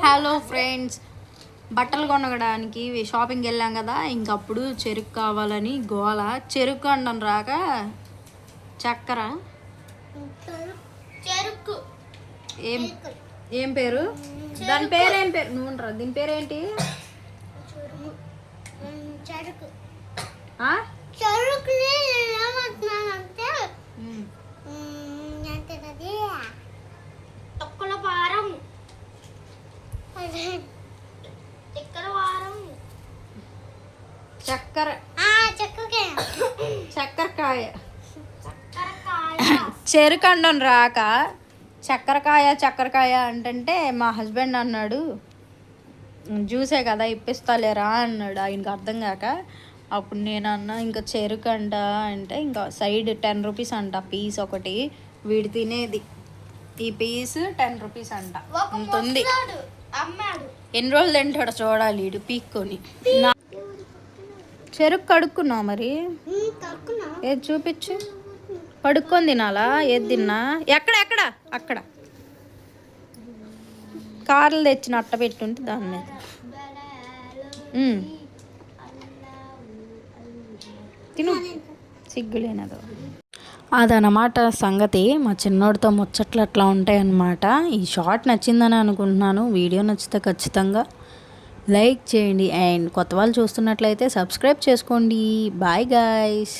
Hello friends, బట్టలు కొనడానికి షాపింగ్కి వెళ్ళాం కదా. ఇంకప్పుడు చెరుకు కావాలని గోల. చెరుకు అండం రాక చక్కెర చెరుకు ఏం ఏం పేరు దాని పేరు? ఏం పేరు నువ్వు రా? దీని పేరేంటి? చెరుకు తొక్కల వారం, చక్కెర చక్కెరకాయ. చక్కెరకాయ చెరుకు అండం రాక చక్కెరకాయ అంటే మా హస్బెండ్ అన్నాడు, జ్యూసే కదా ఇప్పిస్తాలేరా అన్నాడు. ఆయనకు అర్థం కాక అప్పుడు నేను అన్నా ఇంకా చెరుకు అంట అంటే ఇంకా సైడ్ 10 రూపీస్ అంట పీస్ ఒకటి. వీడు తినేది ఈ పీస్ 10 రూపీస్ అంట. అంత ఉంది. అమ్మాడు. ఎన్ని రోజులు తింటాడో చూడాలి వీడు పీక్కొని. చెరుకు కడుక్కున్నా మరి? ఏది చూపించు. కడుక్కొని తినాలా? ఏది తిన్నా? ఎక్కడ అక్కడ కార్లు తెచ్చిన అట్ట పెట్టుంటే దాని మీద తిను, సిగ్గులేనదో. అదనమాట సంగతి. మా చిన్నోడితో ముచ్చట్లు అట్లా ఉంటాయి అన్నమాట. ఈ షార్ట్ నచ్చిందని అనుకుంటున్నాను. వీడియో నచ్చితే ఖచ్చితంగా లైక్ చేయండి. అండ్ కొత్త వాళ్ళు చూస్తున్నట్లయితే సబ్స్క్రైబ్ చేసుకోండి. Bye guys.